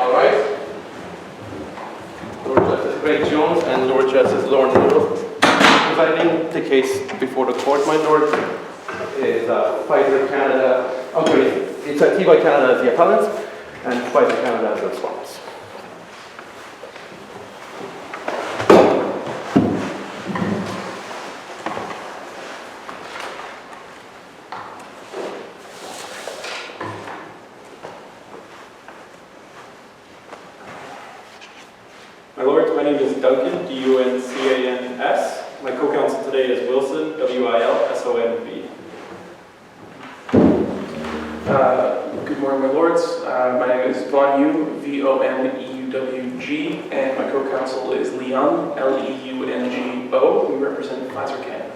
All right. Lord Justice Greg Jones and Lord Justice Lauren Little. Presiding the case before the court, my lord, is Pfizer Canada. It's Teva Canada as the appellant and Pfizer Canada as the response. My lords, my name is Duncan, D-U-N-C-A-N-S. My co-counsel today is Wilson, W-I-L-S-O-N-B. Good morning, my lords. My name is Von Yu, V-O-N-E-U-W-G, and my co-counsel is Leung, L-E-U-N-G-O. We represent Pfizer Canada.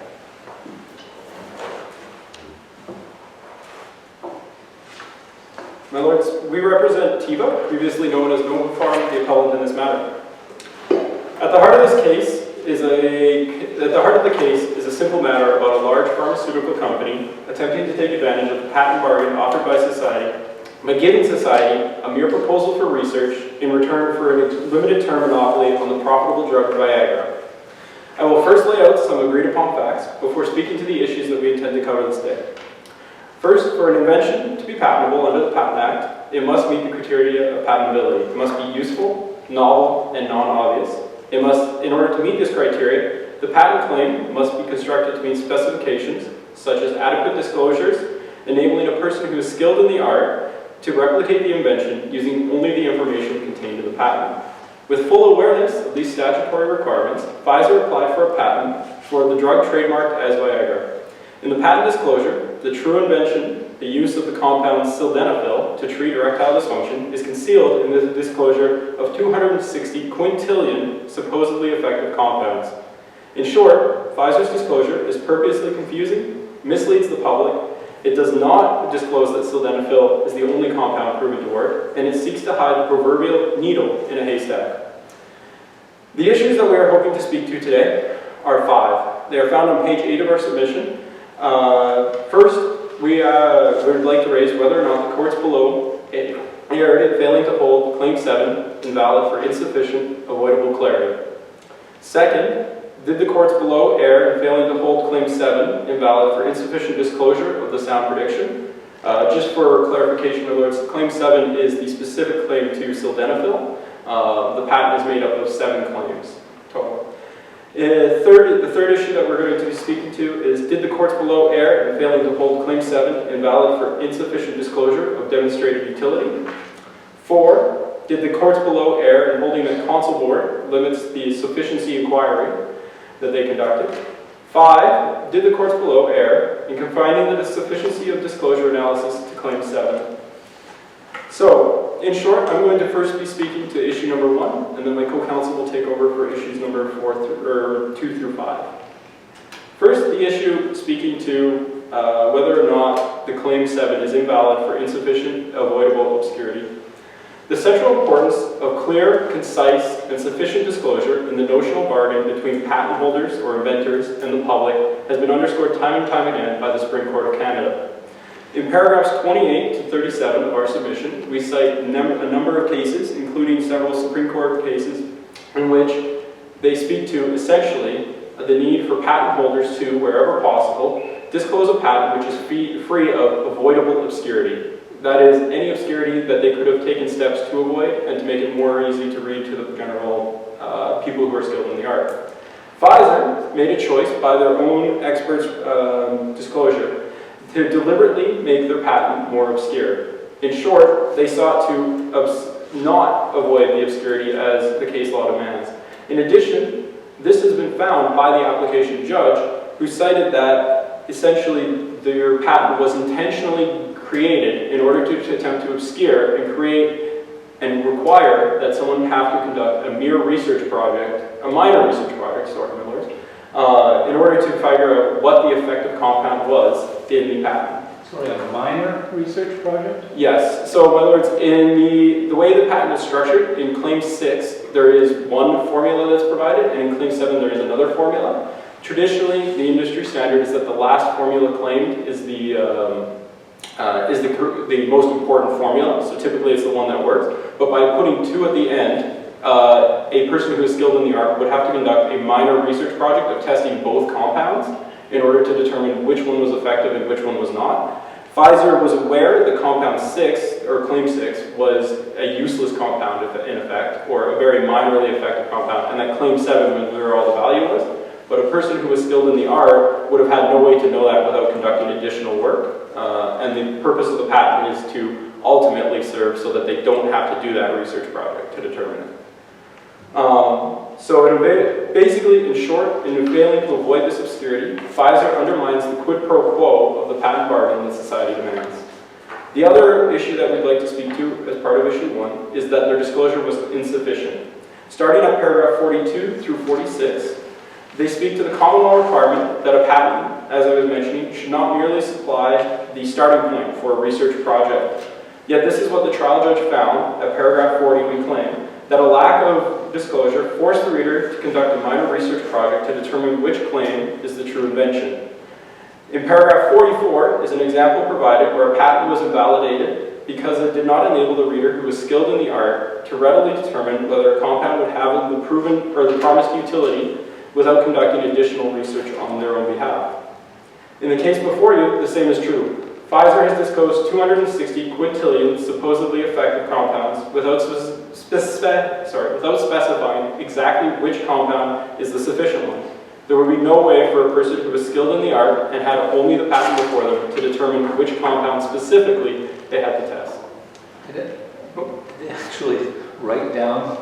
My lords, we represent Teva, previously known as Nova Farm, the appellant in this matter. At the heart of the case is a simple matter about a large pharmaceutical company attempting to take advantage of the patent bargain offered by society by giving society a mere proposal for research in return for a limited term monopoly on the profitable drug Viagra. I will first lay out some agreed upon facts before speaking to the issues that we intend to cover this day. First, for an invention to be patentable under the Patent Act, it must meet the criteria of patentability. It must be useful, novel, and non-obvious. In order to meet this criteria, the patent claim must be constructed to meet specifications such as adequate disclosures, enabling a person who is skilled in the art to replicate the invention using only the information contained in the patent. With full awareness of these statutory requirements, Pfizer applied for a patent for the drug trademarked as Viagra. In the patent disclosure, the true invention, the use of the compound sildenafil to treat erectile dysfunction, is concealed in the disclosure of 260 quintillion supposedly effective compounds. In short, Pfizer's disclosure is purposely confusing, misleads the public, it does not disclose that sildenafil is the only compound proven to work, and it seeks to hide the proverbial needle in a haystack. The issues that we are hoping to speak to today are 5. They are found on page 8 of our submission. First, we would like to raise whether or not the courts below erred in failing to hold Claim 7 invalid for insufficient avoidable clarity. Second, did the courts below err in failing to hold Claim 7 invalid for insufficient disclosure of the sound prediction? Just for clarification, in other words, Claim 7 is the specific claim to sildenafil. The patent is made up of 7 claims total. The third issue that we're going to be speaking to is, did the courts below err in failing to hold Claim 7 invalid for insufficient disclosure of demonstrated utility? 4, did the courts below err in holding that Counsel Board limits the sufficiency inquiry that they conducted? 5, did the courts below err in confining the sufficiency of disclosure analysis to Claim 7? So, in short, I'm going to first be speaking to issue number 1, and then my co-counsel will take over for issues number 2 through 5. First, the issue speaking to whether or not the Claim 7 is invalid for insufficient avoidable obscurity. The central importance of clear, concise, and sufficient disclosure in the notional bargain between patent holders or inventors and the public has been underscored time and time again by the Supreme Court of Canada. In paragraphs 28 to 37 of our submission, we cite a number of cases, including several Supreme Court cases, in which they speak to, essentially, the need for patent holders to, wherever possible, disclose a patent which is free of avoidable obscurity. That is, any obscurity that they could have taken steps to avoid and to make it more easy to read to the general people who are skilled in the art. Pfizer made a choice by their own experts' disclosure to deliberately make their patent more obscure. In short, they sought to not avoid the obscurity as the case law demands. In addition, this has been found by the application judge, who cited that essentially their patent was intentionally created in order to attempt to obscure and create and require that someone have to conduct a mere research project, a minor research project, sorry, my lords, in order to figure out what the effective compound was in the patent. Sorry, a minor research project? Yes. So, in other words, in the way the patent is structured, in Claim 6, there is one formula that's provided, and in Claim 7, there is another formula. Traditionally, the industry standard is that the last formula claimed is the is the most important formula, so typically it's the one that works, but by putting 2 at the end, a person who is skilled in the art would have to conduct a minor research project of testing both compounds in order to determine which one was effective and which one was not. Pfizer was aware that compound 6, or claim 6, was a useless compound in effect, or a very minorly effective compound, and that claim 7 was where all the value was. But a person who was skilled in the art would have had no way to know that without conducting additional work. And the purpose of the patent is to ultimately serve so that they don't have to do that research project to determine it. So basically, in short, in failing to avoid this obscurity, Pfizer undermines the quid pro quo of the patent bargain that society demands. The other issue that we'd like to speak to as part of issue 1 is that their disclosure was insufficient. Starting at paragraph 42 through 46, they speak to the common law requirement that a patent, as I was mentioning, should not merely supply the starting point for a research project. Yet this is what the trial judge found at paragraph 40 we claim, that a lack of disclosure forced the reader to conduct a minor research project to determine which claim is the true invention. In paragraph 44 is an example provided where a patent was invalidated because it did not enable the reader who was skilled in the art to readily determine whether a compound would have the proven or the promised utility without conducting additional research on their own behalf. In the case before you, the same is true. Pfizer has disclosed 260 quintillion supposedly effective compounds without specifying exactly which compound is the sufficient one. There would be no way for a person who was skilled in the art and had only the patent before them to determine which compound specifically they had to test. Did they actually write down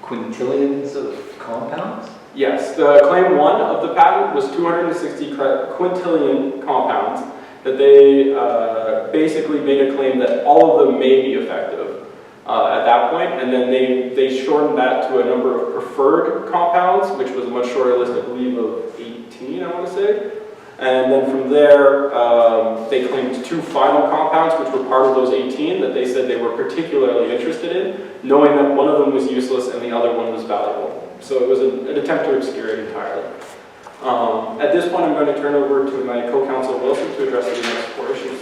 quintillions of compounds? Yes, the claim 1 of the patent was 260 quintillion compounds that they basically made a claim that all of them may be effective at that point, and then they shortened that to a number of preferred compounds, which was a much shorter list, I believe, of 18, I want to say. And then from there, they claimed 2 final compounds, which were part of those 18, that they said they were particularly interested in, knowing that one of them was useless and the other one was valuable. So it was an attempt to obscure it entirely. At this point, I'm going to turn over to my co-counsel Wilson to address the next 4 issues.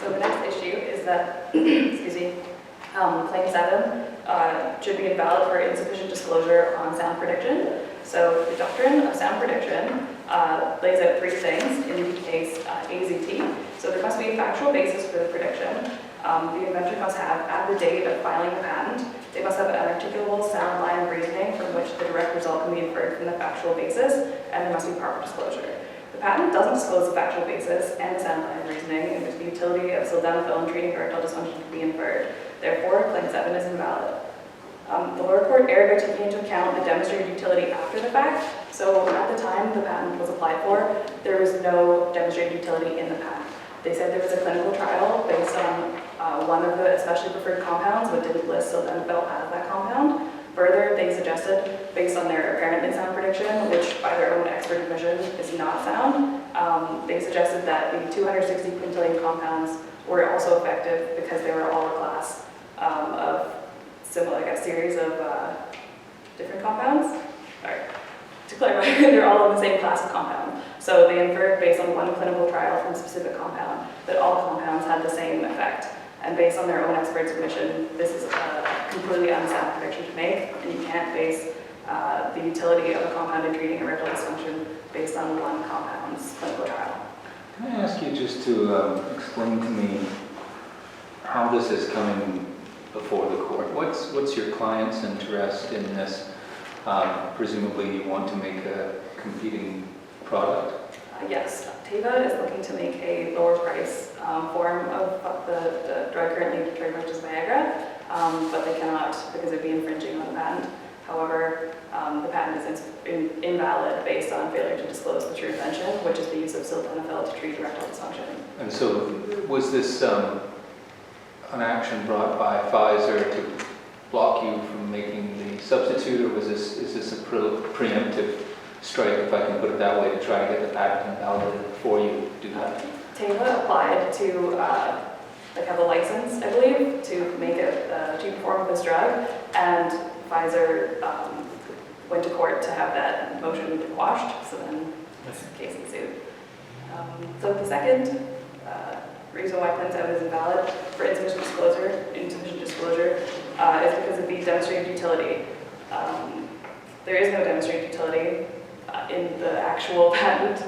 So the next issue is that, excuse me, Claim 7 should be invalid for insufficient disclosure on sound prediction. So the doctrine of sound prediction lays out 3 things in the case AZT. So there must be a factual basis for the prediction. The inventor must have, at the date of filing the patent, they must have an articulable sound line of reasoning from which the direct result can be inferred from the factual basis, and there must be proper disclosure. The patent doesn't disclose the factual basis and the sound line of reasoning in which the utility of sildenafil in treating erectile dysfunction can be inferred. Therefore, Claim 7 is invalid. The lower court erred by taking into account the demonstrated utility after the fact. So at the time the patent was applied for, there was no demonstrated utility in the patent. They said there was a clinical trial based on one of the especially preferred compounds, but didn't list sildenafil as that compound. Further, they suggested, based on their apparent insound prediction, which by their own expert admission is not sound, they suggested that the 260 quintillion compounds were also effective because they were all a class of similar, like a series of different compounds. Sorry. To clarify, they're all in the same class of compound. So they inferred, based on one clinical trial from a specific compound, that all compounds had the same effect. And based on their own expert submission, this is a completely unsound prediction to make, and you can't base the utility of a compound in treating erectile dysfunction based on one compound's clinical trial. Can I ask you just to explain to me how this is coming before the court? What's your client's interest in this? Presumably you want to make a competing product? Yes, Teva is looking to make a lower price form of the drug currently trademarked as Viagra, but they cannot because it'd be infringing on the patent. However, the patent is invalid based on failure to disclose the true invention, which is the use of sildenafil to treat erectile dysfunction. And so was this an action brought by Pfizer to block you from making the substitute, or is this a preemptive strike, if I can put it that way, to try to get the patent invalidated before you do that? Teva applied to have a license, I believe, to make a cheap form of this drug, and Pfizer went to court to have that motion quashed, so then this case ensued. So the second reason why Claim 7 is invalid for insufficient disclosure is because of the demonstrated utility. There is no demonstrated utility in the actual patent,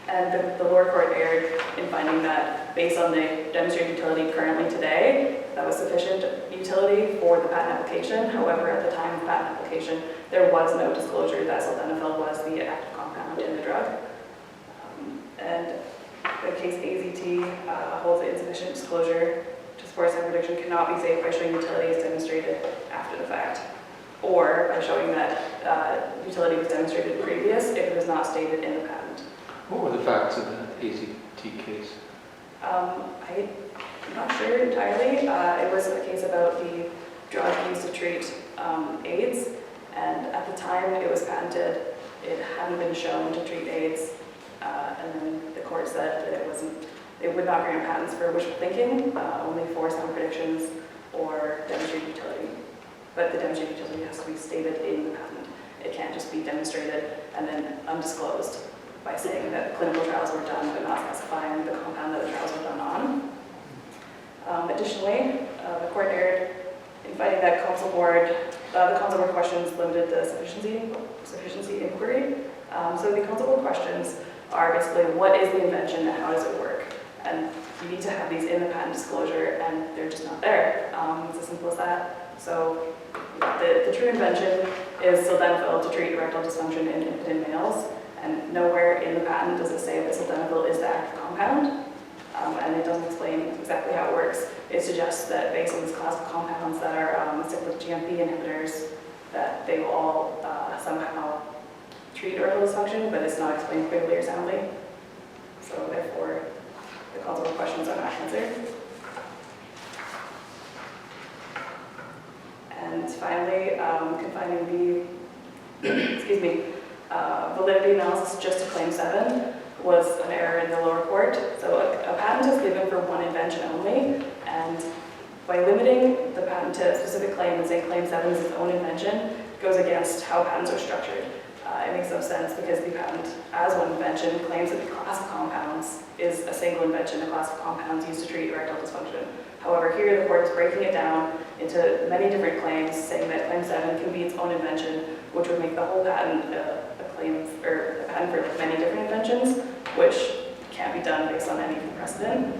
and the lower court erred in finding that based on the demonstrated utility currently today, that was sufficient utility for the patent application. However, at the time of the patent application, there was no disclosure that sildenafil was the active compound in the drug. And the case AZT holds that insufficient disclosure to support some prediction cannot be saved by showing utility is demonstrated after the fact, or by showing that utility was demonstrated previous if it was not stated in the patent. What were the facts of the AZT case? I'm not sure entirely. It was a case about the drug used to treat AIDS, and at the time it was patented, it hadn't been shown to treat AIDS, and then the court said that it would not grant patents for wishful thinking, only for some predictions or demonstrated utility. But the demonstrated utility has to be stated in the patent. It can't just be demonstrated and then undisclosed by saying that clinical trials were done but not specifying the compound that the trials were done on. Additionally, the court erred in finding that the counsel board questions limited the sufficiency inquiry. So the counsel board questions are basically what is the invention and how does it work? And you need to have these in the patent disclosure, and they're just not there. It's as simple as that. So the true invention is sildenafil to treat erectile dysfunction in impotent males, and nowhere in the patent does it say that sildenafil is the active compound, and it doesn't explain exactly how it works. It suggests that based on this class of compounds that are cyclic GMP inhibitors, that they will all somehow treat erectile dysfunction, but it's not explained clearly or soundly. So therefore, the counsel questions are not answered. And finally, confining the validity analysis just to Claim 7 was an error in the lower court. So a patent is given for one invention only, and by limiting the patent to a specific claim and saying Claim 7 is its own invention goes against how patents are structured. It makes no sense because the patent, as one invention, claims that the class of compounds is a single invention, a class of compounds used to treat erectile dysfunction. However, here the court is breaking it down into many different claims, saying that Claim 7 can be its own invention, which would make the whole patent a patent for many different inventions, which can't be done based on any precedent.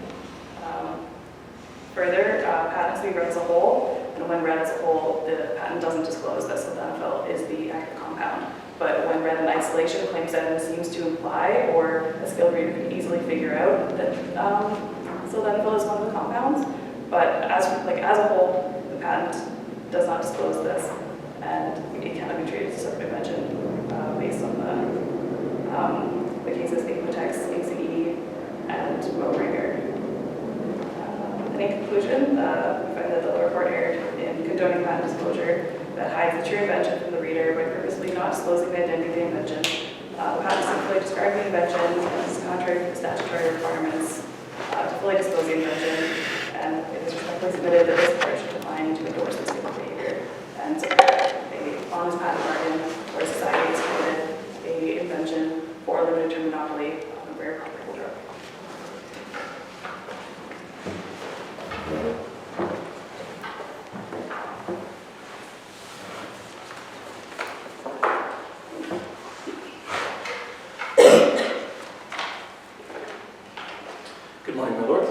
Further, patents be read as a whole, and when read as a whole, the patent doesn't disclose that sildenafil is the active compound. But when read in isolation, Claim 7 seems to imply, or a skilled reader could easily figure out, that sildenafil is one of the compounds. But as a whole, the patent does not disclose this, and it cannot be treated as a separate invention based on the cases Apotex, ACE, and Boehringer. In conclusion, we find that the lower court erred in condoning patent disclosure that hides the true invention from the reader by purposely not disclosing the identity of the invention. The patent simply describes the invention and is contrary to the statutory requirements to fully disclose the invention, and it is respectfully submitted that this court should decline to endorse this given behavior and support a honest patent bargain where society has committed an invention for a limited term monopoly on a rare profitable drug. Good morning, my lords.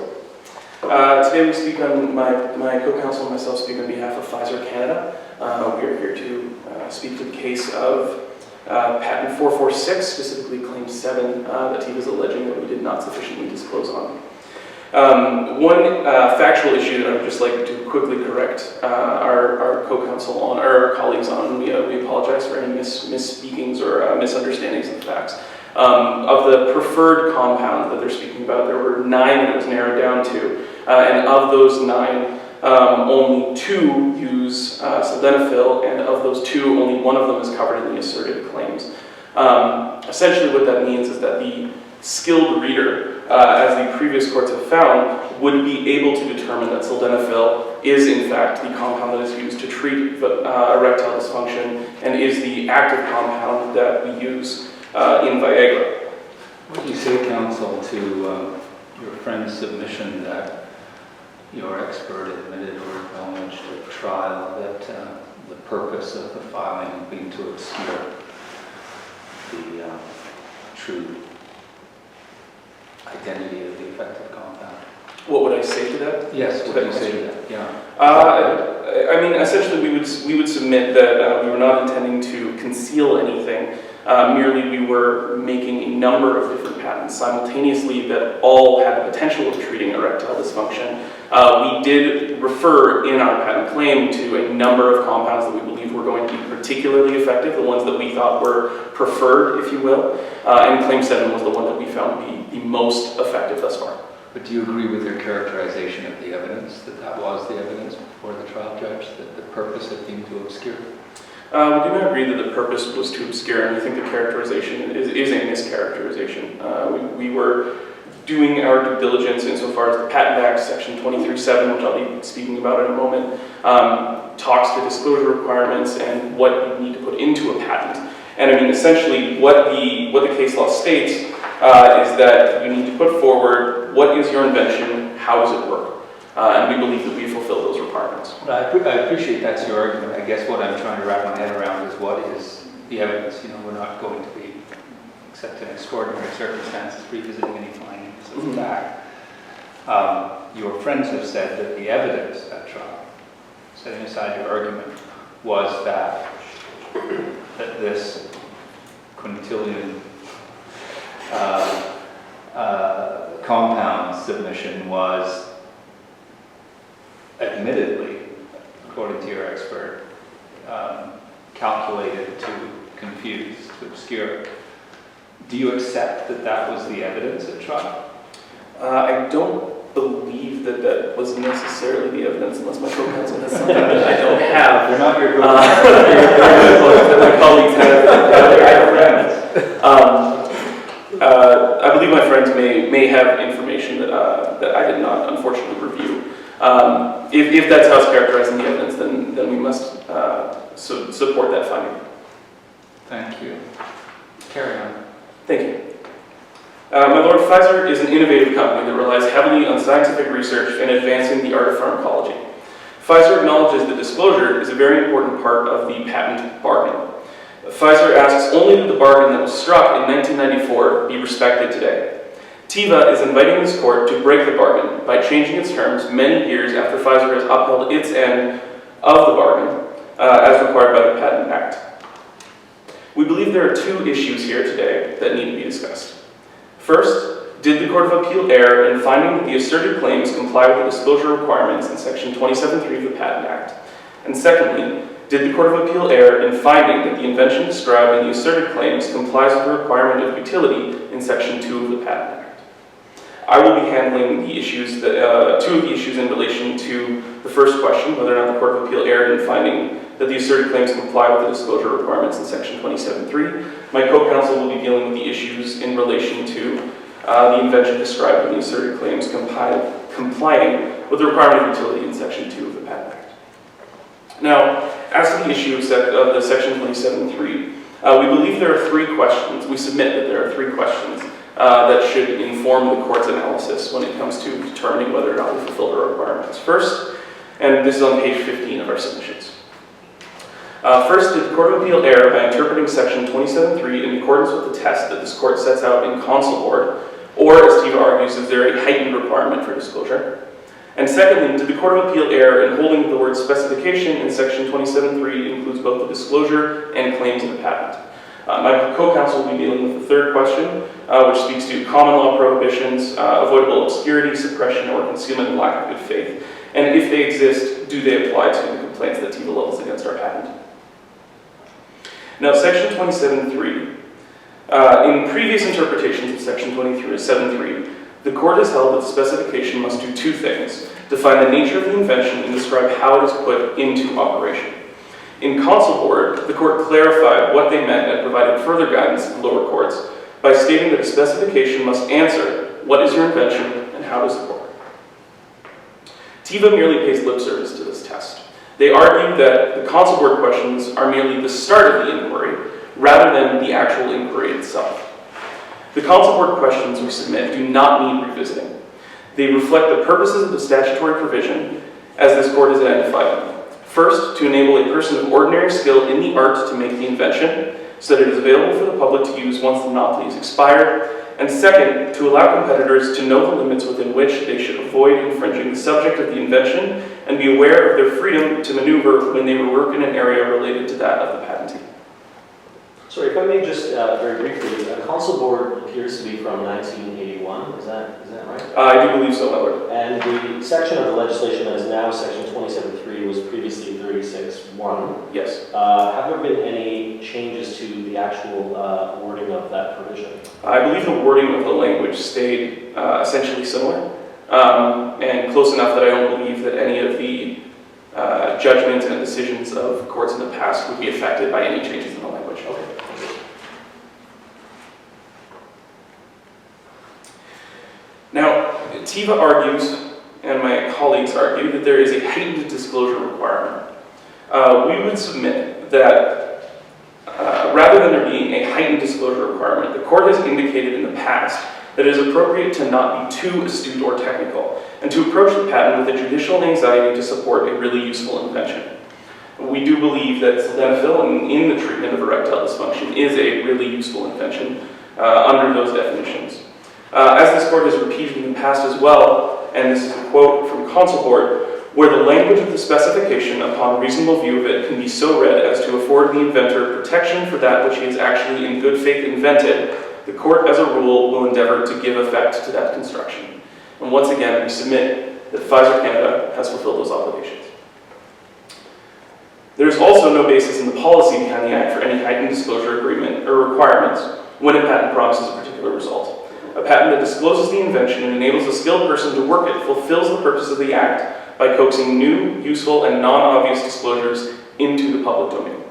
Today we speak on, my co-counsel and myself speak on behalf of Pfizer Canada. We are here to speak to the case of patent 446, specifically Claim 7, that Teva is alleging that we did not sufficiently disclose on. One factual issue that I would just like to quickly correct our co-counsel on, or our colleagues on. We apologize for any misspeakings or misunderstandings of the facts. Of the preferred compounds that they're speaking about, there were 9 that it was narrowed down to, and of those 9, only 2 use sildenafil, and of those 2, only one of them is covered in the asserted claims. Essentially what that means is that the skilled reader, as the previous courts have found, would be able to determine that sildenafil is in fact the compound that is used to treat erectile dysfunction and is the active compound that we use in Viagra. What do you say, counsel, to your friend's submission that your expert admitted or acknowledged at trial that the purpose of the filing had been to obscure the true identity of the effective compound? What would I say to that? Yes, what do you say to that? Yeah. I mean, essentially, we would submit that we were not intending to conceal anything. Merely, we were making a number of different patents simultaneously that all had the potential of treating erectile dysfunction. We did refer in our patent claim to a number of compounds that we believe were going to be particularly effective, the ones that we thought were preferred, if you will. And Claim 7 was the one that we found to be the most effective thus far. But do you agree with their characterization of the evidence, that that was the evidence before the trial judge, that the purpose had been to obscure? We do not agree that the purpose was to obscure, and we think the characterization is a mischaracterization. We were doing our due diligence insofar as the Patent Act, Section 23(7), which I'll be speaking about in a moment, talks to disclosure requirements and what you need to put into a patent. And I mean, essentially, what the case law states is that you need to put forward what is your invention, how does it work, and we believe that we fulfill those requirements. I appreciate that's your argument. I guess what I'm trying to wrap my head around is what is the evidence. You know, we're not going to be, except in extraordinary circumstances, revisiting any findings of fact. Your friends have said that the evidence at trial, setting aside your argument, was that this quintillion compound submission was admittedly, according to your expert, calculated to confuse, to obscure. Do you accept that that was the evidence at trial? I don't believe that that was necessarily the evidence, unless my co-counsel has something that I don't have. They're not your that my colleagues have. I believe my friends may have information that I did not, unfortunately, review. If that's how it's characterizing the evidence, then we must support that finding. Thank you. Carry on. Thank you. My lord, Pfizer is an innovative company that relies heavily on scientific research and advancing the art of pharmacology. Pfizer acknowledges that disclosure is a very important part of the patent bargain. Pfizer asks only that the bargain that was struck in 1994 be respected today. Teva is inviting this court to break the bargain by changing its terms many years after Pfizer has upheld its end of the bargain as required by the Patent Act. We believe there are two issues here today that need to be discussed. First, did the Court of Appeal err in finding that the asserted claims comply with the disclosure requirements in Section 27(3) of the Patent Act? And secondly, did the Court of Appeal err in finding that the invention described in the asserted claims complies with the requirement of utility in Section 2 of the Patent Act? I will be handling the issues two of the issues in relation to the first question, whether or not the Court of Appeal erred in finding that the asserted claims comply with the disclosure requirements in Section 27(3). My co-counsel will be dealing with the issues in relation to the invention described in the asserted claims complying with the requirement of utility in Section 2 of the Patent Act. Now, as to the issue of the Section 27(3), we believe there are three questions. We submit that there are three questions that should inform the court's analysis when it comes to determining whether or not we fulfill the requirements. First, and this is on page 15 of our submissions. First, did the Court of Appeal err by interpreting Section 27(3) in accordance with the test that this court sets out in Counsel Board, or, as Teva argues, is there a heightened requirement for disclosure? And secondly, did the Court of Appeal err in holding that the word specification in Section 27(3) includes both the disclosure and claims of the patent? My co-counsel will be dealing with the third question, which speaks to common law prohibitions, avoidable obscurity, suppression, or concealment and lack of good faith. And if they exist, do they apply to the complaints that Teva levels against our patent? Now, Section 27(3), in previous interpretations of Section 27(3), the court has held that the specification must do two things: define the nature of the invention and describe how it is put into operation. In Counsel Board, the court clarified what they meant and provided further guidance to the lower courts by stating that a specification must answer what is your invention and how does it work. Teva merely pays lip service to this test. They argue that the Council Board questions are merely the start of the inquiry, rather than the actual inquiry itself. The Council Board questions we submit do not need revisiting. They reflect the purposes of the statutory provision as this court has identified them. First, to enable a person of ordinary skill in the art to make the invention, so that it is available for the public to use once the monopoly is expired. And second, to allow competitors to know the limits within which they should avoid infringing the subject of the invention and be aware of their freedom to maneuver when they work in an area related to that of the patentee. Sorry, if I may just very briefly, the Council Board appears to be from 1981, is that right? I do believe so, my lord. And the section of the legislation that is now section 27.3 was previously 36.1. Yes. Have there been any changes to the actual wording of that provision? I believe the wording of the language stayed essentially similar, and close enough that I don't believe that any of the judgments and decisions of courts in the past would be affected by any changes in the language. Okay. Now, Teva argues, and my colleagues argue, that there is a heightened disclosure requirement. We would submit that rather than there being a heightened disclosure requirement, the court has indicated in the past that it is appropriate to not be too astute or technical, and to approach the patent with a judicial anxiety to support a really useful invention. We do believe that sildenafil in the treatment of erectile dysfunction is a really useful invention under those definitions. As this court has repeated in the past as well, and this is a quote from Council Board, where the language of the specification upon reasonable view of it can be so read as to afford the inventor protection for that which he has actually in good faith invented, the court as a rule will endeavor to give effect to that construction. And once again, we submit that Pfizer Canada has fulfilled those obligations. There is also no basis in the policy behind the Act for any heightened disclosure agreement or requirements when a patent promises a particular result. A patent that discloses the invention and enables a skilled person to work it fulfills the purpose of the Act by coaxing new, useful, and non-obvious disclosures into the public domain.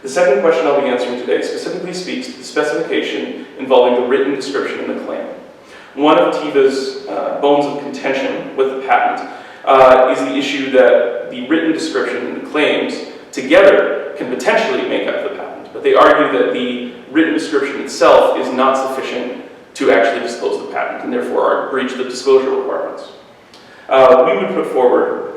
The second question I'll be answering today specifically speaks to the specification involving the written description in the claim. One of Teva's bones of contention with the patent is the issue that the written description in the claims together can potentially make up the patent, but they argue that the written description itself is not sufficient to actually disclose the patent, and therefore breach the disclosure requirements. We would put forward,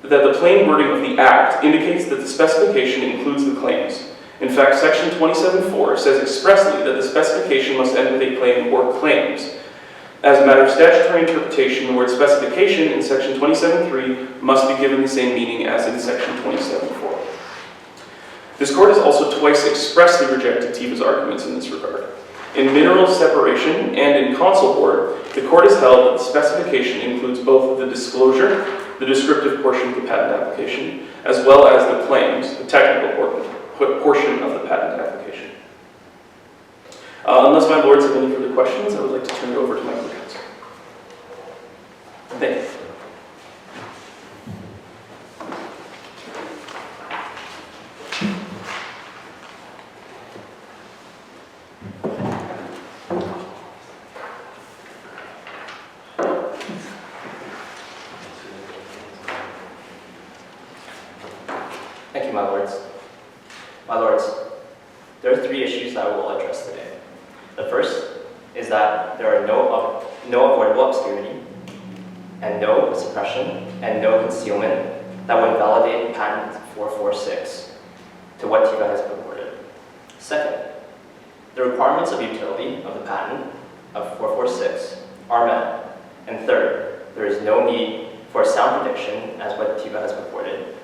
that the plain wording of the Act indicates that the specification includes the claims. In fact, section 27.4 says expressly that the specification must end with a claim or claims. As a matter of statutory interpretation, the word specification in section 27.3 must be given the same meaning as in section 27.4. This court has also twice expressly rejected Teva's arguments in this regard. In mineral separation and in Council Board, the court has held that the specification includes both the disclosure, the descriptive portion of the patent application, as well as the claims, the technical portion of the patent application. Unless my lords have any further questions, I would like to turn it over to my co-counsel. Thank you. Thank you, my lords. My lords, there are three issues that we will address today. The first is that there are no avoidable obscurity, and no suppression, and no concealment that would validate patent 446 to what Teva has purported. Second, the requirements of utility of the patent of 446 are met. And third, there is no need for sound prediction as what Teva has purported,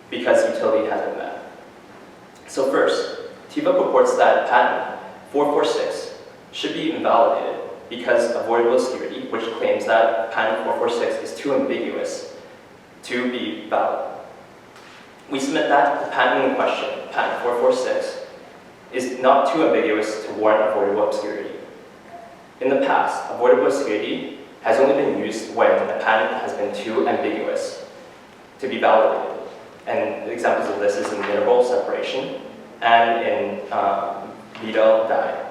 because utility has been met. So first, Teva purports that patent 446 should be invalidated because avoidable obscurity, which claims that patent 446 is too ambiguous to be valid. We submit that the patent in question, patent 446, is not too ambiguous to warrant avoidable obscurity. In the past, avoidable obscurity has only been used when a patent has been too ambiguous to be validated. And examples of this is in mineral separation and in Vidal die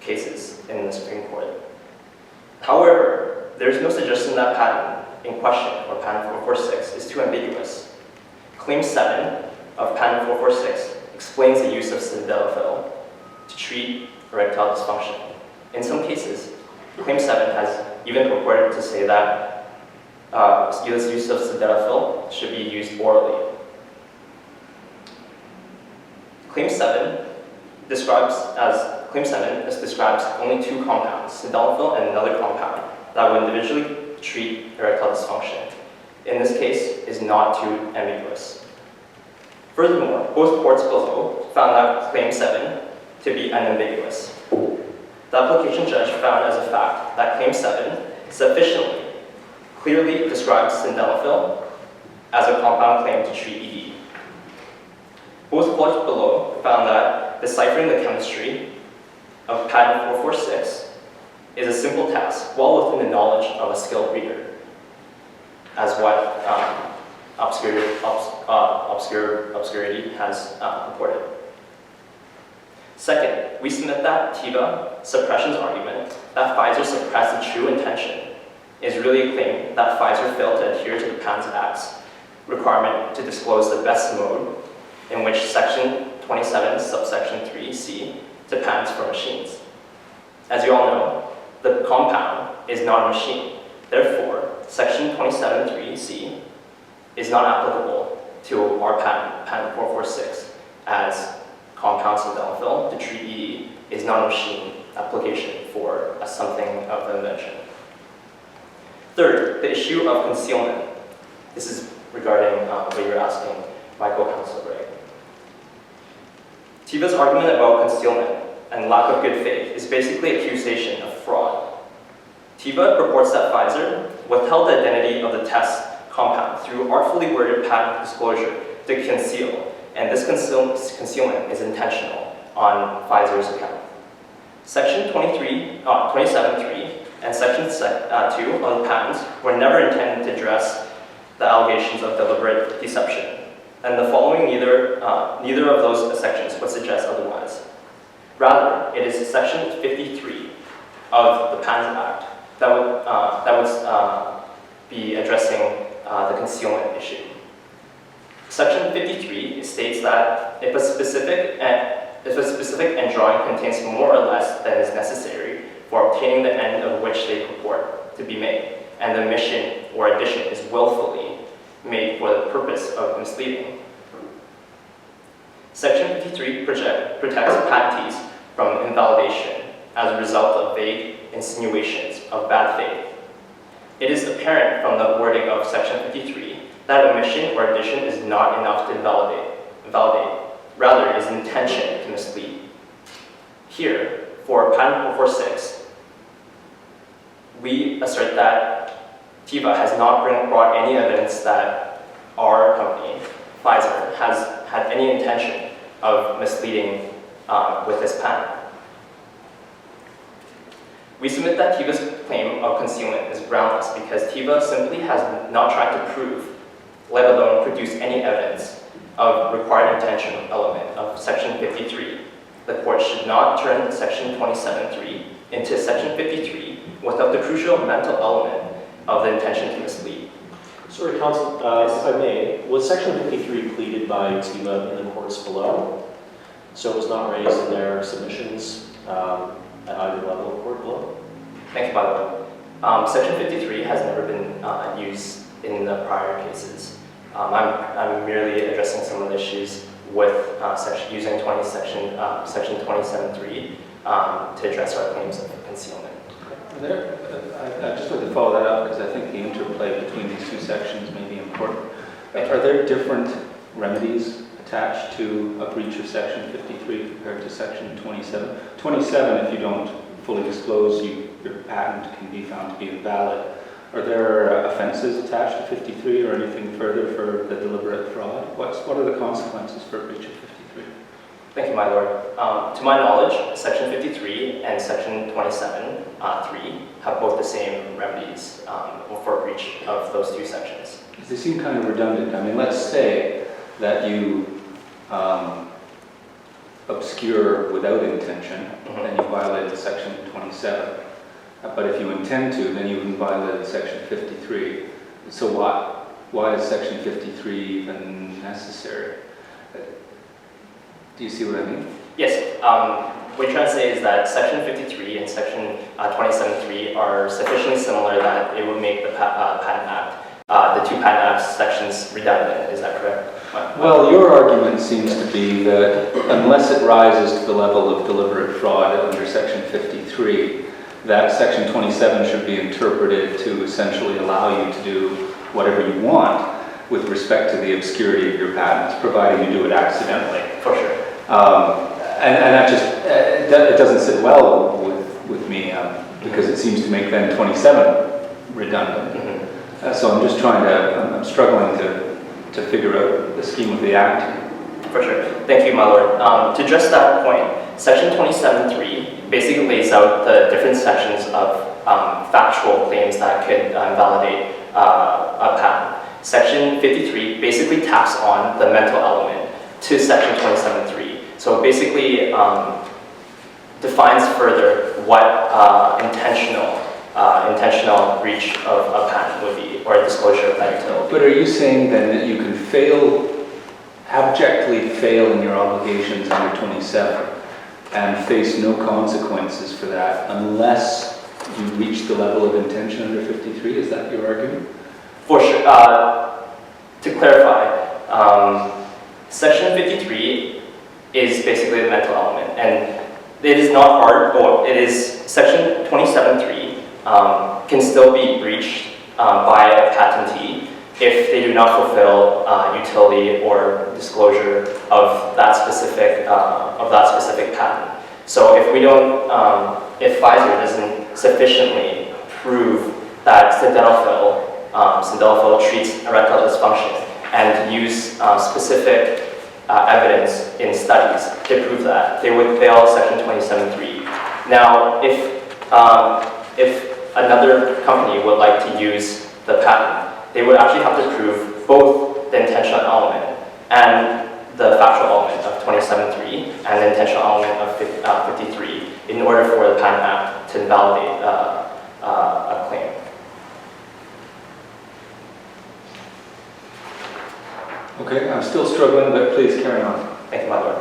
cases in the Supreme Court. However, there is no suggestion that patent in question, or patent 446, is too ambiguous. Claim 7 of patent 446 explains the use of sildenafil to treat erectile dysfunction. In some cases, Claim 7 has even purported to say that this use of sildenafil should be used orally. Claim 7 describes only two compounds, sildenafil and another compound, that will individually treat erectile dysfunction. In this case, is not too ambiguous. Furthermore, both courts below found that Claim 7 to be unambiguous. The application judge found as a fact that Claim 7 sufficiently clearly describes sildenafil as a compound claim to treat ED. Both courts below found that deciphering the chemistry of patent 446 is a simple task, well within the knowledge of a skilled reader, as what obscurity has reported. Second, we submit that Teva suppression's argument that Pfizer suppressed the true intention is really a claim that Pfizer failed to adhere to the Patents Act's requirement to disclose the best mode in which Section 27, subsection 3c, to patents for machines. As you all know, the compound is not a machine. Therefore, Section 27.3c is not applicable to our patent 446, as compound sildenafil to treat ED is not a machine application for something of the invention. Third, the issue of concealment. This is regarding what you're asking my co-counsel, Greg. Teva's argument about concealment and lack of good faith is basically accusation of fraud. Teva purports that Pfizer withheld the identity of the test compound through artfully worded patent disclosure to conceal, and this concealment is intentional on Pfizer's account. Section 27.3 and Section 2 on patents were never intended to address the allegations of deliberate deception, and the following neither of those sections would suggest otherwise. Rather, it is Section 53 of the Patents Act that would be addressing the concealment issue. Section 53 states that if a specific and drawing contains more or less than is necessary for obtaining the end of which they purport to be made, and the omission or addition is willfully made for the purpose of misleading. Section 53 protects patentees from invalidation as a result of vague insinuations of bad faith. It is apparent from the wording of Section 53 that omission or addition is not enough to invalidate. Rather, it is intention to mislead. Here, for patent 446, we assert that Teva has not brought any evidence that our company, Pfizer, has had any intention of misleading with this patent. We submit that Teva's claim of concealment is groundless because Teva simply has not tried to prove, let alone produce any evidence of required intention element of Section 53. The court should not turn Section 27.3 into Section 53 without the crucial mental element of the intention to mislead. Sorry, counsel, if I may, was Section 53 pleaded by Teva in the courts below? So it was not raised in their submissions at either level of court below? Thank you, by the way. Section 53 has never been used in the prior cases. I'm merely addressing some of the issues with using Section 27.3 to address our claims of concealment. I just like to follow that up because I think the interplay between these two sections may be important. Are there different remedies attached to a breach of Section 53 compared to Section 27? 27, if you don't fully disclose, your patent can be found to be invalid. Are there offenses attached to 53 or anything further for the deliberate fraud? What are the consequences for a breach of 53? Thank you, my lord. To my knowledge, Section 53 and Section 27.3 have both the same remedies for a breach of those two sections. They seem kind of redundant. I mean, let's say that you obscure without intention, and you violated Section 27. But if you intend to, then you wouldn't violate Section 53. So why is Section 53 even necessary? Do you see what I mean? Yes. What you're trying to say is that Section 53 and Section 27.3 are sufficiently similar that it would make the Patent Act, the two Patent Act sections redundant. Is that correct? Well, your argument seems to be that unless it rises to the level of deliberate fraud under Section 53, that Section 27 should be interpreted to essentially allow you to do whatever you want with respect to the obscurity of your patents, providing you do it accidentally. For sure. And that just, it doesn't sit well with me because it seems to make then 27 redundant. Mm-hmm. So I'm just I'm struggling to figure out the scheme of the act. For sure. Thank you, my lord. To address that point, Section 27.3 basically lays out the different sections of factual claims that could invalidate a patent. Section 53 basically tacks on the mental element to Section 27.3. So it basically defines further what intentional breach of a patent would be, or a disclosure of that utility. But are you saying then that you can abjectly fail in your obligations under 27 and face no consequences for that unless you reach the level of intention under 53? Is that your argument? For sure. To clarify, Section 53 is basically the mental element, and it is not hard, or it is Section 27.3 can still be breached by a patentee if they do not fulfill utility or disclosure of that specific patent. So if we don't, if Pfizer doesn't sufficiently prove that sildenafil treats erectile dysfunction and use specific evidence in studies to prove that, they would fail Section 27.3. Now, if another company would like to use the patent, they would actually have to prove both the intentional element and the factual element of 27.3 and the intentional element of 53 in order for the Patent Act to invalidate a claim. Okay, I'm still struggling, but please carry on. Thank you, my lord.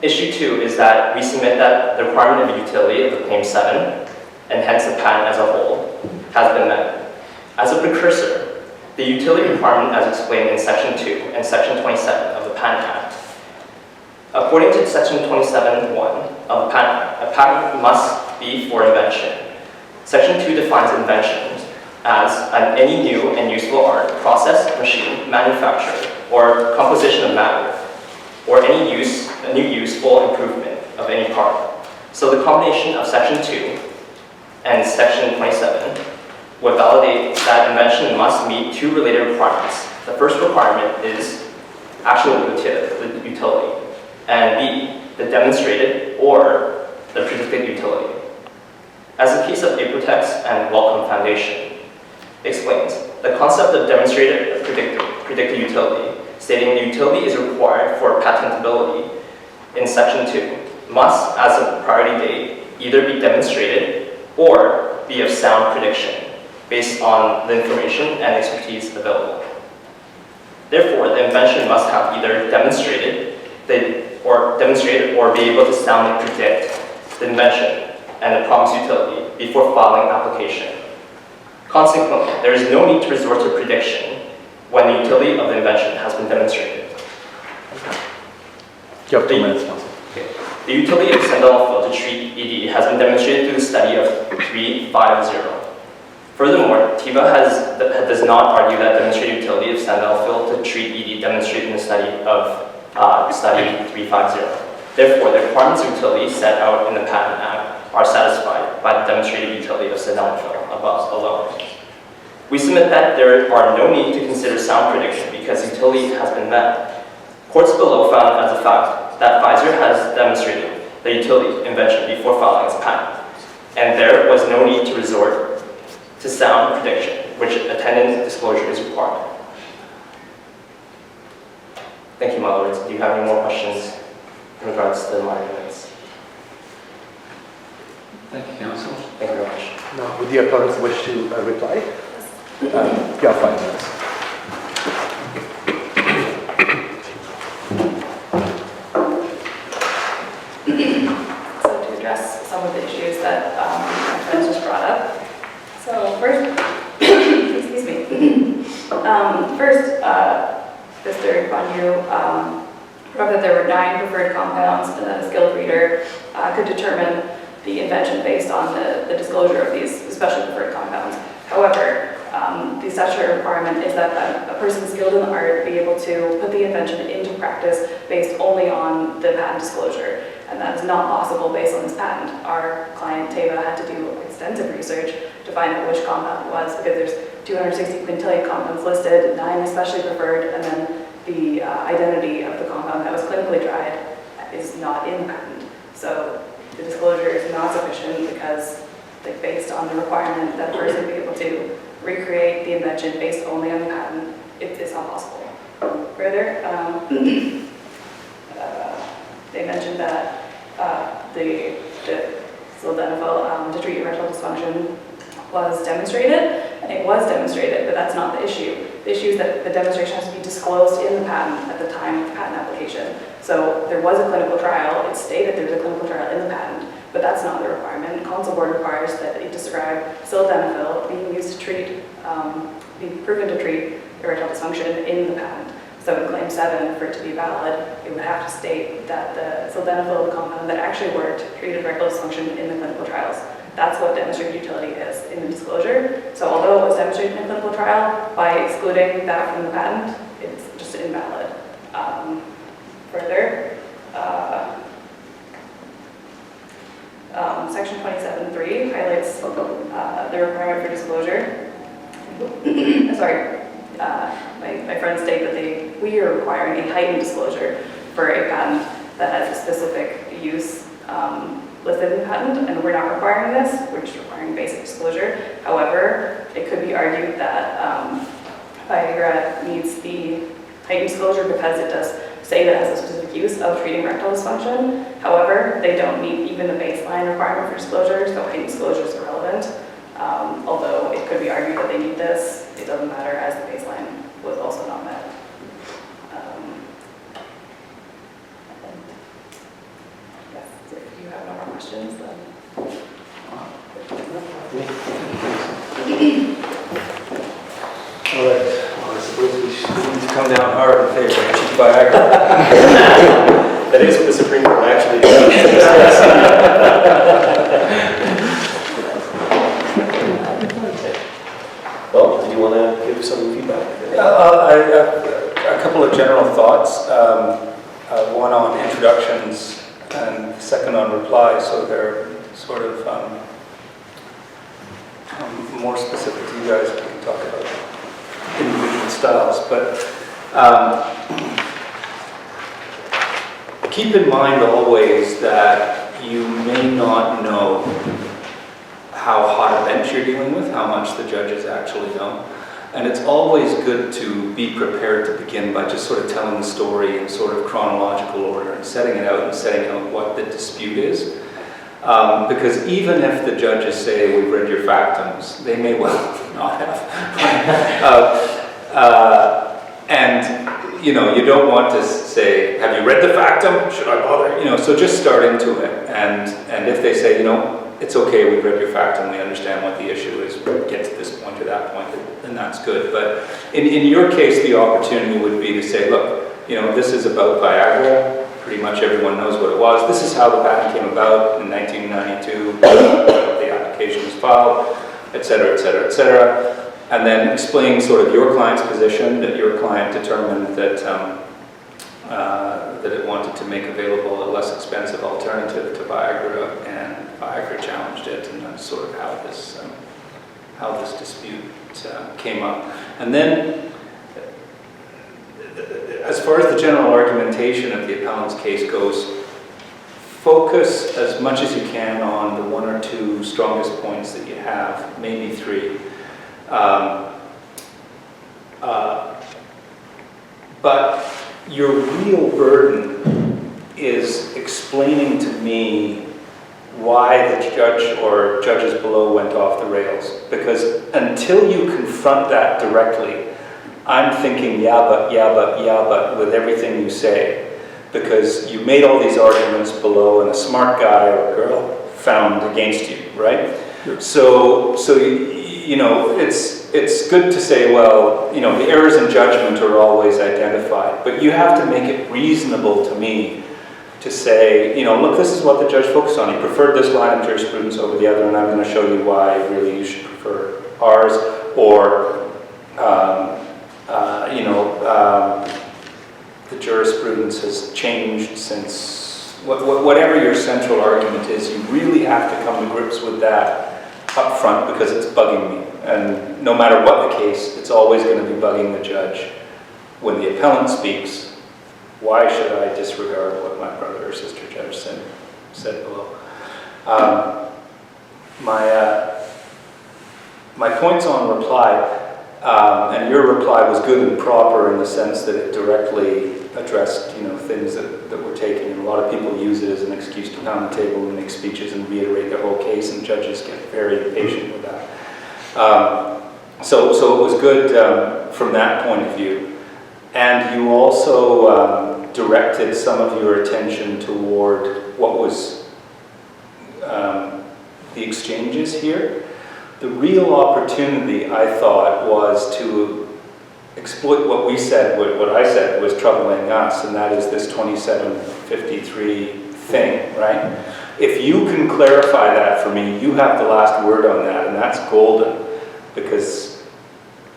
Issue 2 is that we submit that the requirement of utility of the Claim 7, and hence the patent as a whole, has been met. As a precursor, the utility requirement as explained in Section 2 and Section 27 of the Patent Act. According to Section 27.1 of the Patent Act, a patent must be for invention. Section 2 defines inventions as any new and useful art, process, machine, manufacture, or composition of matter, or any new useful improvement of any part. So the combination of Section 2 and Section 27 would validate that invention must meet two related requirements. The first requirement is actual utility, and B, the demonstrated or the predicted utility. As the case of Aprotex and Wellcome Foundation explains, the concept of demonstrated predicted utility, stating the utility is required for patentability in Section 2, must, as a priority date, either be demonstrated or be of sound prediction based on the information and expertise available. Therefore, the invention must have either demonstrated or be able to soundly predict the invention and the promised utility before filing application. Consequently, there is no need to resort to prediction when the utility of the invention has been demonstrated. You have 2 minutes, Counsel. Okay. The utility of sildenafil to treat ED has been demonstrated through the study of 350. Furthermore, Teva does not argue that demonstrated utility of sildenafil to treat ED demonstrated in the study of study 350. Therefore, the requirements of utility set out in the Patent Act are satisfied by the demonstrated utility of sildenafil above alone. We submit that there are no need to consider sound prediction because utility has been met. Courts below found as a fact that Pfizer has demonstrated the utility invention before filing its patent, and there was no need to resort to sound prediction, which attendant disclosure is required. Thank you, my lords. Do you have any more questions in regards to my arguments? Thank you, counsel. Thank you very much. Now, would the opponents wish to reply? You have 5 minutes. So to address some of the issues that my friends just brought up. So first, excuse me. First, Mr. Bonyu wrote that there were 9 preferred compounds and that a skilled reader could determine the invention based on the disclosure of these special preferred compounds. However, the statutory requirement is that a person skilled in the art be able to put the invention into practice based only on the patent disclosure, and that is not possible based on this patent. Our client Teva had to do extensive research to find out which compound it was, because there's 260 quintillion compounds listed, 9 especially preferred, and then the identity of the compound that was clinically tried is not in the patent. So the disclosure is not sufficient because, like, based on the requirement that a person be able to recreate the invention based only on the patent, it's not possible. Further, they mentioned that the sildenafil to treat erectile dysfunction was demonstrated, and it was demonstrated, but that's not the issue. The issue is that the demonstration has to be disclosed in the patent at the time of the patent application. So there was a clinical trial, it stated there was a clinical trial in the patent, but that's not the requirement. Council Board requires that it describe sildenafil being used to treat, being proven to treat erectile dysfunction in the patent. So in Claim 7, for it to be valid, it would have to state that the sildenafil compound that actually worked treated erectile dysfunction in the clinical trials. That's what demonstrated utility is in the disclosure. So although it was demonstrated in a clinical trial, by excluding that from the patent, it's just invalid. Further, Section 27.3 highlights the requirement for disclosure. Sorry, my friends state that we are requiring a heightened disclosure for a patent that has a specific use listed in the patent, and we're not requiring this, we're just requiring basic disclosure. However, it could be argued that Viagra needs the heightened disclosure because it does say that it has a specific use of treating erectile dysfunction. However, they don't meet even the baseline requirement for disclosure, so heightened disclosure is irrelevant. Although it could be argued that they need this, it doesn't matter as the baseline was also not met. Yes, if you have no more questions, then. All right, well, I suppose we should need to come down hard in favor of cheap Viagra. That is what the Supreme Court actually does. Well, did you want to give some feedback? A couple of general thoughts. One on introductions and second on reply, so they're sort of more specific to you guys. We can talk about individual styles, but keep in mind always that you may not know how hot a bench you're dealing with, how much the judges actually know. And it's always good to be prepared to begin by just sort of telling the story in sort of chronological order and setting it out and setting out what the dispute is. Because even if the judges say, we've read your factums, they may well not have. And, you know, you don't want to say, have you read the factum? Should I bother? You know, so just start into it. And if they say, you know, it's okay, we've read your factum, we understand what the issue is, get to this point or that point, then that's good. But in your case, the opportunity would be to say, look, you know, this is about Viagra. Pretty much everyone knows what it was. This is how the patent came about in 1992. The application was filed, et cetera, et cetera, et cetera. And then explain sort of your client's position, that your client determined that that it wanted to make available a less expensive alternative to Viagra, and Viagra challenged it, and that's sort of how this dispute came up. And then, as far as the general argumentation of the appellant's case goes, focus as much as you can on the 1 or 2 strongest points that you have, maybe 3. But your real burden is explaining to me why the judge or judges below went off the rails. Because until you confront that directly, I'm thinking, yeah, but, with everything you say. Because you made all these arguments below and a smart guy or girl found against you, right? So you know, it's good to say, well, you know, the errors in judgment are always identified, but you have to make it reasonable to me to say, you know, look, this is what the judge focused on. He preferred this line of jurisprudence over the other, and I'm going to show you why really you should prefer ours, or, the jurisprudence has changed since, whatever your central argument is, you really have to come to grips with that up front because it's bugging me. And no matter what the case, it's always going to be bugging the judge. When the appellant speaks, why should I disregard what my brother or sister judge said below? My points on reply, and your reply was good and proper in the sense that it directly addressed, you know, things that were taken. And a lot of people use it as an excuse to pound the table and make speeches and reiterate their whole case, and judges get very impatient with that. So it was good from that point of view. And you also directed some of your attention toward what was the exchanges here. The real opportunity, I thought, was to exploit what we said, what I said was troubling us, and that is this 2753 thing, right? If you can clarify that for me, you have the last word on that, and that's golden, because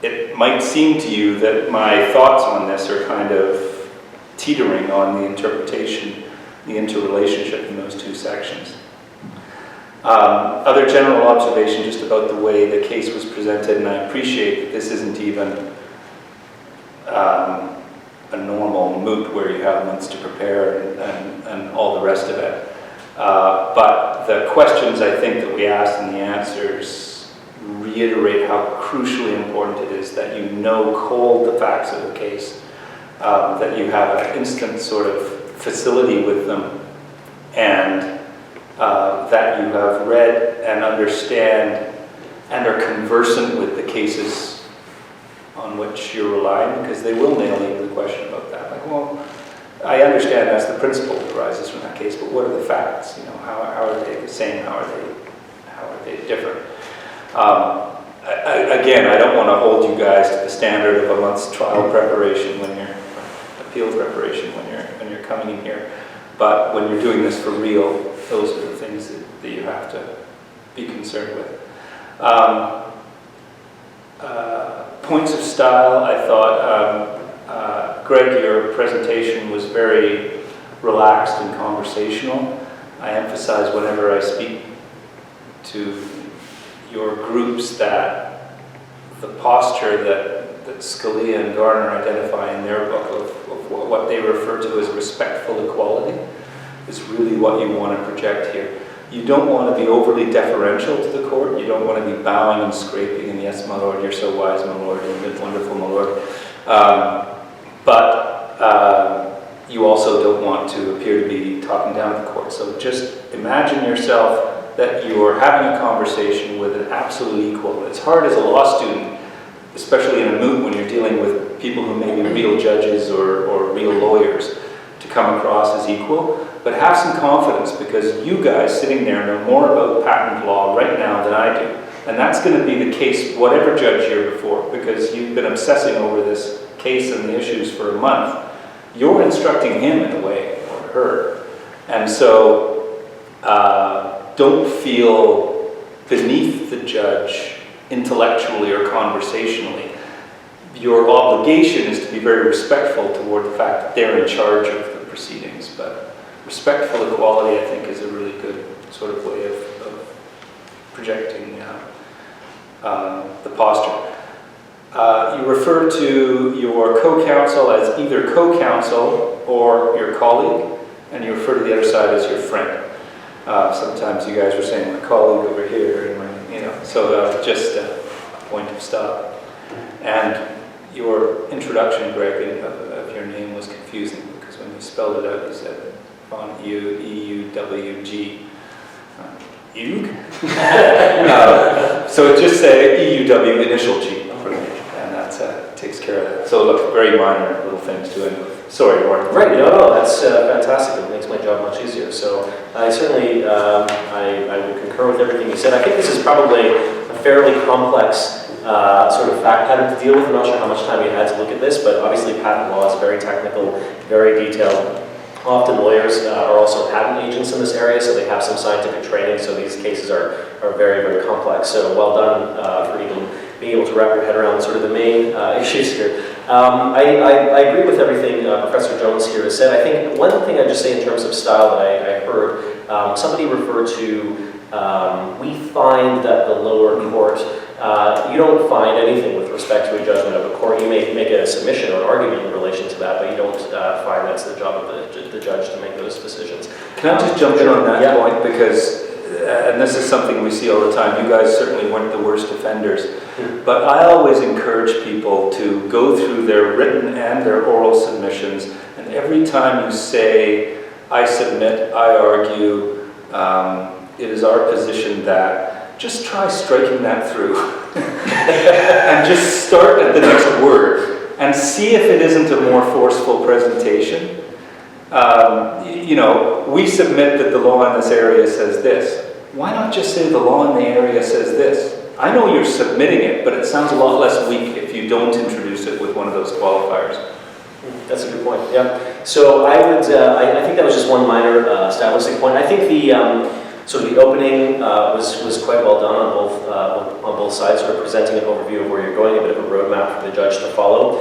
it might seem to you that my thoughts on this are kind of teetering on the interpretation, the interrelationship in those two sections. Other general observation just about the way the case was presented, and I appreciate that this isn't even a normal moot where you have months to prepare and all the rest of it. But the questions I think that we asked and the answers reiterate how crucially important it is that you know cold the facts of the case, that you have an instant sort of facility with them, and that you have read and understand and are conversant with the cases on which you're relying, because they will nail you with a question about that. Like, well, I understand that's the principle that arises from that case, but what are the facts? You know, how are they the same? How are they different? Again, I don't want to hold you guys to the standard of a month's trial preparation when you're appeal preparation when you're coming in here, but when you're doing this for real, those are the things that you have to be concerned with. Points of style, I thought, Greg, your presentation was very relaxed and conversational. I emphasize whenever I speak to your groups that the posture that Scalia and Garner identify in their book of what they refer to as respectful equality is really what you want to project here. You don't want to be overly deferential to the court. You don't want to be bowing and scraping and yes, my lord, you're so wise, my lord, and wonderful, my lord. But you also don't want to appear to be talking down the court. So just imagine yourself that you're having a conversation with an absolute equal. It's hard as a law student, especially in a moot when you're dealing with people who may be real judges or real lawyers, to come across as equal. But have some confidence, because you guys sitting there know more about patent law right now than I do. And that's going to be the case, whatever judge you're before, because you've been obsessing over this case and the issues for a month. You're instructing him in a way, or her. And so don't feel beneath the judge intellectually or conversationally. Your obligation is to be very respectful toward the fact that they're in charge of the proceedings. But respectful equality, I think, is a really good sort of way of projecting the posture. You refer to your co-counsel as either co-counsel or your colleague, and you refer to the other side as your friend. Sometimes you guys were saying my colleague over here, and so just a point of stop. And your introduction, Greg, of your name was confusing, because when you spelled it out, you said Von E-U-W-G. EUG? So just say EUW initial G, and that takes care of that. So look, very minor little things to it. Sorry, Mark. Right, no, that's fantastic. It makes my job much easier. So I certainly, I would concur with everything you said. I think this is probably a fairly complex sort of fact pattern to deal with. I'm not sure how much time you had to look at this, but obviously patent law is very technical, very detailed. Often lawyers are also patent agents in this area, so they have some scientific training, so these cases are very, very complex. So well done for even being able to wrap your head around sort of the main issues here. I agree with everything Professor Jones here has said. I think one thing I'd just say in terms of style that I heard, somebody referred to, we find that the lower court, you don't find anything with respect to a judgment of a court. You may make a submission or an argument in relation to that, but you don't find that's the job of the judge to make those decisions. Can I just jump in on that Yeah. point? Because, and this is something we see all the time, you guys certainly weren't the worst offenders, but I always encourage people to go through their written and their oral submissions, and every time you say, I submit, I argue, it is our position that just try striking that through and just start at the next word and see if it isn't a more forceful presentation. You know, we submit that the law in this area says this. Why not just say the law in the area says this? I know you're submitting it, but it sounds a lot less weak if you don't introduce it with one of those qualifiers. That's a good point, yeah. So I would, I think that was just one minor establishing point. I think the sort of the opening was quite well done on both sides, sort of presenting an overview of where you're going, a bit of a roadmap for the judge to follow.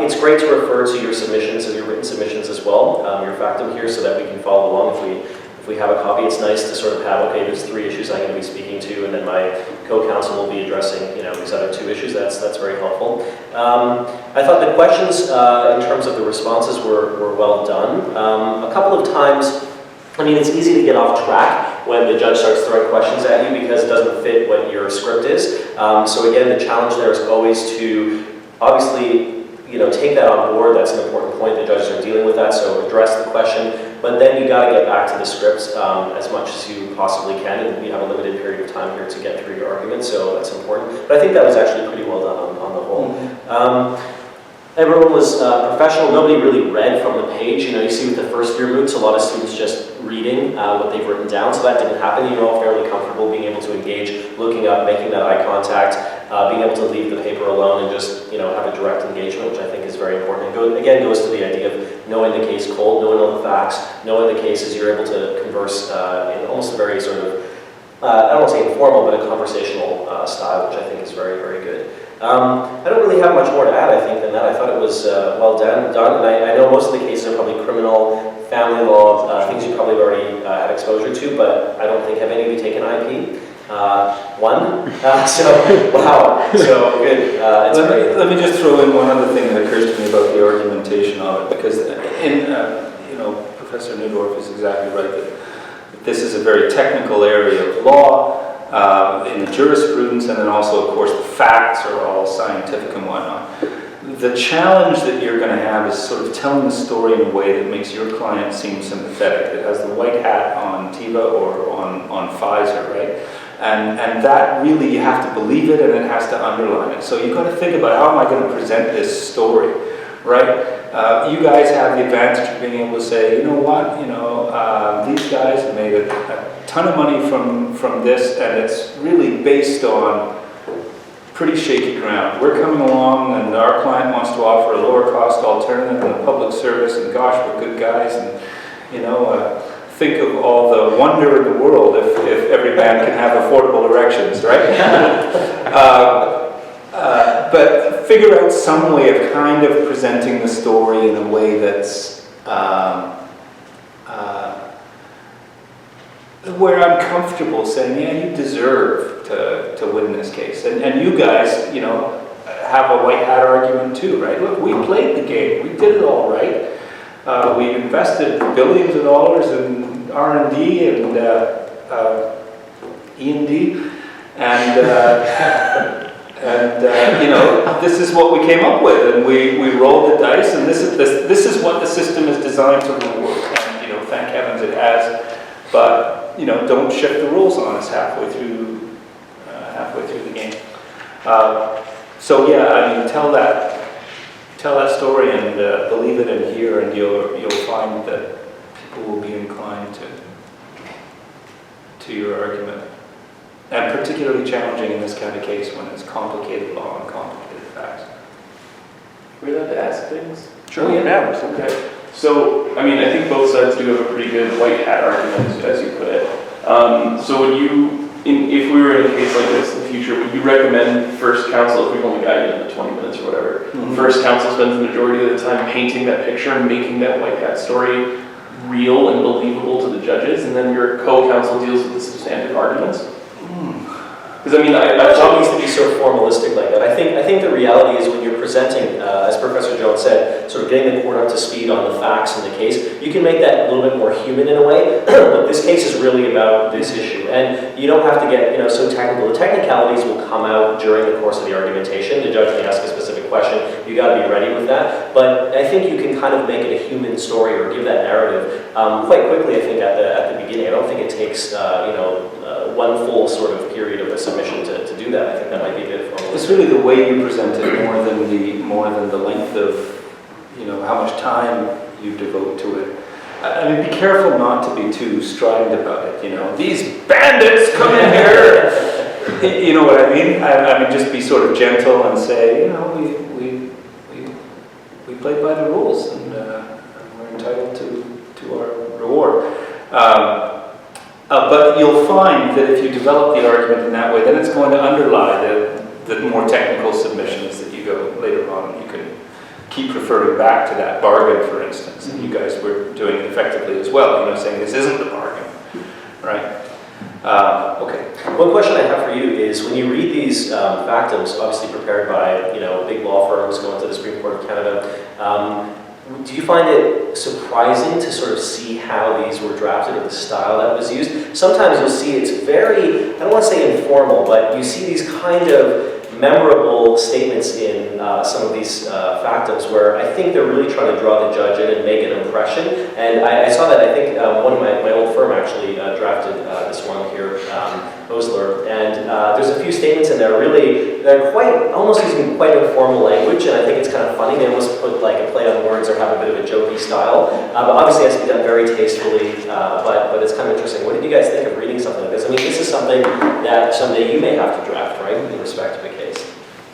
It's great to refer to your submissions and your written submissions as well, your factum here, so that we can follow along if we have a copy. It's nice to sort of have, okay, there's 3 issues I'm going to be speaking to, and then my co-counsel will be addressing, you know, these other 2 issues. That's very helpful. I thought the questions in terms of the responses were well done. A couple of times, I mean, it's easy to get off track when the judge starts throwing questions at you because it doesn't fit what your script is. So again, the challenge there is always to, obviously, you know, take that on board. That's an important point. The judges are dealing with that, so address the question. But then you got to get back to the scripts as much as you possibly can, and we have a limited period of time here to get through your argument, so that's important. But I think that was actually pretty well done on the whole. Everyone was professional. Nobody really read from the page. You know, you see with the first year moots, a lot of students just reading what they've written down, so that didn't happen. You're all fairly comfortable being able to engage, looking up, making that eye contact, being able to leave the paper alone and just, you know, have a direct engagement, which I think is very important. And again, goes to the idea of knowing the case cold, knowing all the facts, knowing the cases. You're able to converse in almost a very sort of, I don't want to say informal, but a conversational style, which I think is very, very good. I don't really have much more to add, I think, than that. I thought it was well done, and I know most of the cases are probably criminal, family law, things you probably already had exposure to, but I don't think, have any of you taken IP? One? So, wow, so good. It's great. Let me just throw in one other thing that occurs to me about the argumentation of it, because you know, Professor Neudorf is exactly right that this is a very technical area of law, in the jurisprudence, and then also, of course, the facts are all scientific and whatnot. The challenge that you're going to have is sort of telling the story in a way that makes your client seem sympathetic. It has the white hat on Teva or on Pfizer, right? And that really, you have to believe it, and it has to underline it. So you've got to think about, how am I going to present this story, right? You guys have the advantage of being able to say, you know what, you know, these guys have made a ton of money from this, and it's really based on pretty shaky ground. We're coming along, and our client wants to offer a lower cost alternative in the public service, and gosh, we're good guys, and you know, think of all the wonder in the world if every man can have affordable erections, right? But figure out some way of kind of presenting the story in a way that's where I'm comfortable saying, yeah, you deserve to win this case. And you guys, you know, have a white hat argument too, right? Look, we played the game. We did it all right. We invested billions of dollars in R&D and E&D, and you know, this is what we came up with, and we rolled the dice, and this is what the system is designed to reward. And you know, thank heavens it has. But don't shift the rules on us halfway through the game. So yeah, I mean, tell that story and believe it and hear, and you'll find that people will be inclined to your argument. And particularly challenging in this kind of case when it's complicated law and complicated facts. Are we allowed to ask things? Sure, yeah. Okay. So, I mean, I think both sides do have a pretty good white hat argument, as you put it. So would you, if we were in a case like this in the future, would you recommend first counsel, if we've only got you in the 20 minutes or whatever, first counsel spends the majority of the time painting that picture and making that white hat story real and believable to the judges, and then your co-counsel deals with the substantive arguments? Because I mean, I thought it needs to be sort of formalistic like that. I think the reality is when you're presenting, as Professor Jones said, sort of getting the court up to speed on the facts in the case, you can make that a little bit more human in a way. But this case is really about this issue, and you don't have to get so technical. The technicalities will come out during the course of the argumentation. The judge may ask a specific question. You got to be ready with that. But I think you can kind of make it a human story or give that narrative quite quickly. I think at the beginning. I don't think it takes one full sort of period of a submission to do that. I think that might be a bit formal. It's really the way you present it more than the length of, how much time you devote to it. I mean, be careful not to be too strident about it. These bandits come in here. You know what I mean? I mean, just be sort of gentle and say, we play by the rules, and we're entitled to our reward. But you'll find that if you develop the argument in that way, then it's going to underlie the more technical submissions that you go later on. You can keep referring back to that bargain, for instance, and you guys were doing it effectively as well, saying this isn't the bargain, right? Okay. One question I have for you is, when you read these factums, obviously prepared by big law firms going to the Supreme Court of Canada, do you find it surprising to sort of see how these were drafted or the style that was used? Sometimes you'll see it's very, I don't want to say informal, but you see these kind of memorable statements in some of these factums where I think they're really trying to draw the judge in and make an impression. And I saw that, I think one of my old firm actually drafted this one here, Osler, and there's a few statements in there really, they're almost using quite informal language, and I think it's kind of funny. They almost put like a play on words or have a bit of a jokey style, but obviously it has to be done very tastefully, but it's kind of interesting. What did you guys think of reading something like this? I mean, this is something that someday you may have to draft, right, in respect to the case.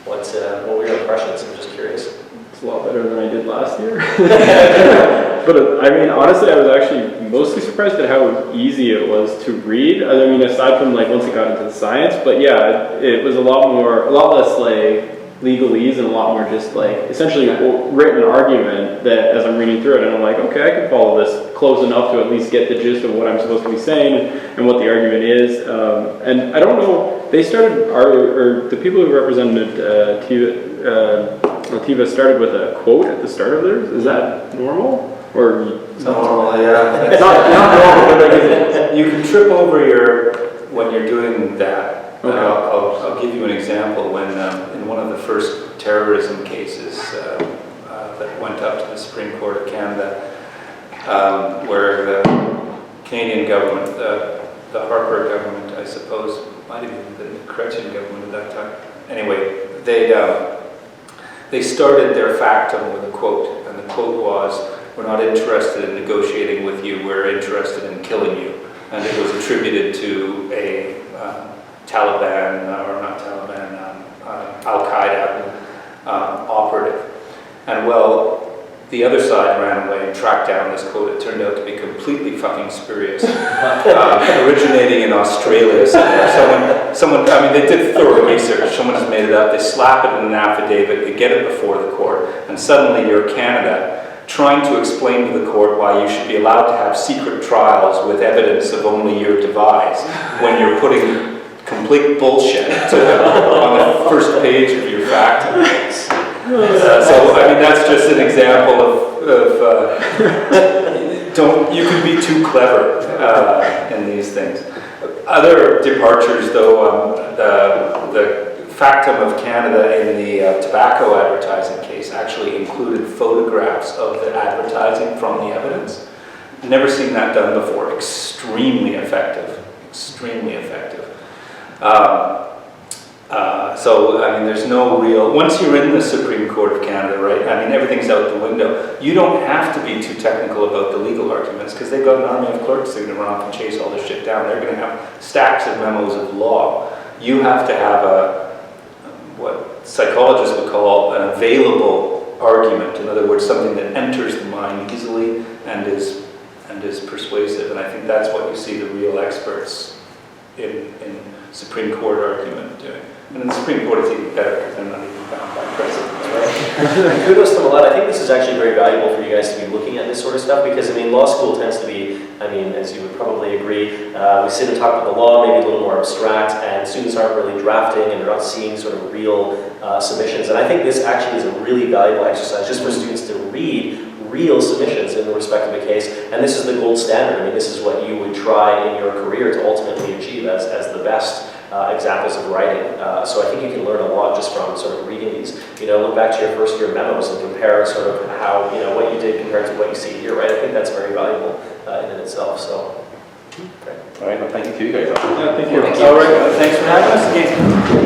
What were your impressions? I'm just curious. It's a lot better than I did last year. But I mean, honestly, I was actually mostly surprised at how easy it was to read. I mean, aside from like once it got into the science, but yeah, it was a lot less like legalese and a lot more just like essentially written argument that as I'm reading through it, and I'm like, okay, I can follow this close enough to at least get the gist of what I'm supposed to be saying and what the argument is. And I don't know, they started, or the people who represented Teva started with a quote at the start of theirs. Is that normal? Or normal, yeah. It's not normal, but you can trip over when you're doing that. Okay. I'll give you an example. When in one of the first terrorism cases that went up to the Supreme Court of Canada, where the Canadian government, the Harper government, I suppose, might have been the Chrétien government at that time. Anyway, they started their factum with a quote, and the quote was, "We're not interested in negotiating with you, we're interested in killing you." And it was attributed to a Al-Qaeda operative. And well, the other side ran away and tracked down this quote. It turned out to be completely fucking spurious. Originating in Australia somewhere. Someone, I mean, they did thorough research. Someone has made it up. They slap it in an affidavit, they get it before the court, and suddenly you're Canada trying to explain to the court why you should be allowed to have secret trials with evidence of only your device when you're putting complete bullshit on the first page of your factum. So, I mean, that's just an example of you can be too clever in these things. Other departures, though, the factum of Canada in the tobacco advertising case actually included photographs of the advertising from the evidence. Never seen that done before. Extremely effective. Extremely effective. So, I mean, there's no real, once you're in the Supreme Court of Canada, right, I mean, everything's out the window. You don't have to be too technical about the legal arguments because they've got an army of clerks that are going to run off and chase all this shit down. They're going to have stacks of memos of law. You have to have what psychologists would call an available argument. In other words, something that enters the mind easily and is persuasive. And I think that's what you see the real experts in Supreme Court argument doing. And in the Supreme Court, it's even better because they're not even bound by precedents, right? And kudos to them a lot. I think this is actually very valuable for you guys to be looking at this sort of stuff because, I mean, law school tends to be, I mean, as you would probably agree, we sit and talk about the law, maybe a little more abstract, and students aren't really drafting and they're not seeing sort of real submissions. And I think this actually is a really valuable exercise just for students to read real submissions in respect of a case. And this is the gold standard. I mean, this is what you would try in your career to ultimately achieve as the best examples of writing. So I think you can learn a lot just from sort of reading these. You know, look back to your first year memos and compare sort of how, you know, what you did compared to what you see here, right? I think that's very valuable in and itself, so. Okay. All right, well, thank you to you guys. Yeah, thank you. All right, thanks for having us again.